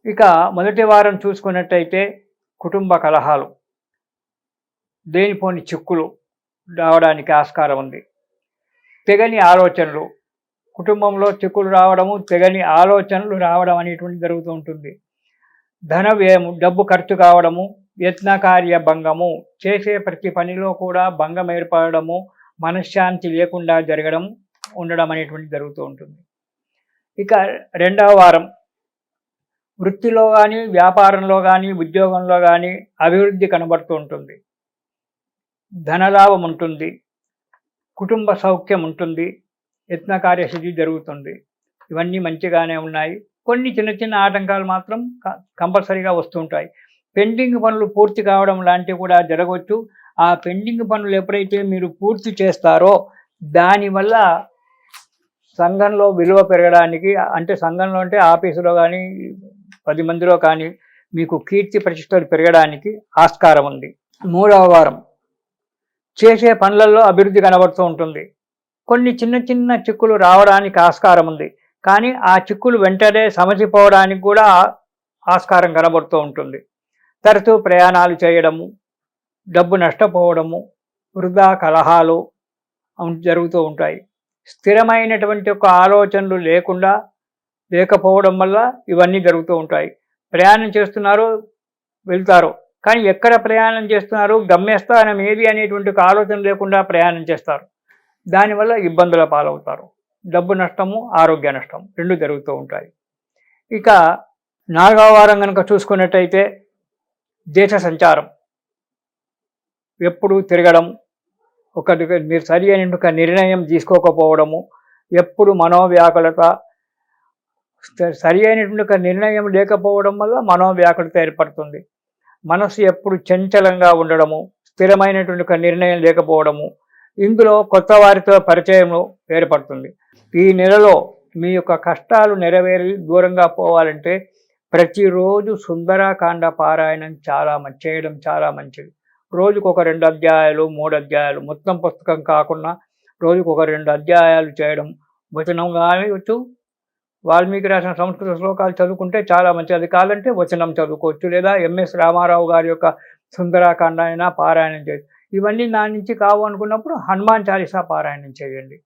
ఇక మొదటి వారం చూసుకున్నట్టయితే కుటుంబ కలహాలు, లేనిపోని చిక్కులు రావడానికి ఆస్కారం ఉంది. తెగని ఆలోచనలు, కుటుంబంలో చిక్కులు రావడము, తెగని ఆలోచనలు రావడం అనేటువంటి జరుగుతూ ఉంటుంది. ధన వ్యయము, డబ్బు ఖర్చు కావడము, యత్నకార్య భంగము, చేసే ప్రతి పనిలో కూడా భంగం ఏర్పడము, మనశ్శాంతి లేకుండా జరగడం ఉండడం అనేటువంటి జరుగుతూ ఉంటుంది. ఇక రెండవ వారం వృత్తిలో కానీ, వ్యాపారంలో కానీ, ఉద్యోగంలో కానీ అభివృద్ధి కనబడుతూ ఉంటుంది. ధనలాభం ఉంటుంది, కుటుంబ సౌఖ్యం ఉంటుంది, యత్నకార్యసిద్ధి జరుగుతుంది. ఇవన్నీ మంచిగానే ఉన్నాయి. కొన్ని చిన్న చిన్న ఆటంకాలు మాత్రం కంపల్సరీగా వస్తుంటాయి. పెండింగ్ పనులు పూర్తి కావడం లాంటివి కూడా జరగవచ్చు. ఆ పెండింగ్ పనులు ఎప్పుడైతే మీరు పూర్తి చేస్తారో దానివల్ల సంఘంలో విలువ పెరగడానికి, అంటే సంఘంలో అంటే ఆఫీసులో కానీ 10 మందిలో కానీ మీకు కీర్తి ప్రతిష్టలు పెరగడానికి ఆస్కారం ఉంది. మూడవ వారం చేసే పనులలో అభివృద్ధి కనబడుతూ ఉంటుంది. కొన్ని చిన్న చిన్న చిక్కులు రావడానికి ఆస్కారం ఉంది, కానీ ఆ చిక్కులు వెంటనే సమసిపోవడానికి కూడా ఆస్కారం కనబడుతూ ఉంటుంది. తరచూ ప్రయాణాలు చేయడము, డబ్బు నష్టపోవడము, వృధా కలహాలు జరుగుతూ ఉంటాయి. స్థిరమైనటువంటి ఒక ఆలోచనలు లేకపోవడం వల్ల ఇవన్నీ జరుగుతూ ఉంటాయి. ప్రయాణం చేస్తున్నారు, వెళ్తారు, కానీ ఎక్కడ ప్రయాణం చేస్తున్నారు, గమ్యస్థానం ఏది అనేటువంటి ఒక ఆలోచన లేకుండా ప్రయాణం చేస్తారు. దానివల్ల ఇబ్బందుల పాలవుతారు. డబ్బు నష్టము, ఆరోగ్య నష్టం రెండు జరుగుతూ ఉంటాయి. ఇక నాలుగవ వారం కనుక చూసుకున్నట్టయితే దేశ సంచారం, ఎప్పుడు తిరగడం, మీరు సరి అయిన ఒక నిర్ణయం తీసుకోకపోవడము, ఎప్పుడు మనోవ్యాకులత, సరి అయినటువంటి ఒక నిర్ణయం లేకపోవడం వల్ల మనోవ్యాకులత ఏర్పడుతుంది. మనసు ఎప్పుడు చంచలంగా ఉండడము, స్థిరమైనటువంటి ఒక నిర్ణయం లేకపోవడము, ఇందులో కొత్త వారితో పరిచయం ఏర్పడుతుంది. ఈ నెలలో మీ యొక్క కష్టాలు నెరవేరి దూరంగా పోవాలంటే ప్రతిరోజు సుందరాకాండ పారాయణం చేయడం చాలా మంచిది. రోజుకు ఒక 2 అధ్యాయాలు 3 అధ్యాయాలు, మొత్తం పుస్తకం కాకుండా రోజుకు ఒక 2 అధ్యాయాలు చేయడం, వచనం కానీ వచ్చు, వాల్మీకి రాసిన సంస్కృత శ్లోకాలు చదువుకుంటే చాలా మంచిది. అది కాదంటే వచనం చదువుకోవచ్చు, లేదా ఎంఎస్ రామారావు గారి యొక్క సుందరాకాండ అయినా పారాయణం చేయొచ్చు. ఇవన్నీ నా నుంచి కావు అనుకున్నప్పుడు హనుమాన్ చాలీసా పారాయణం చేయండి.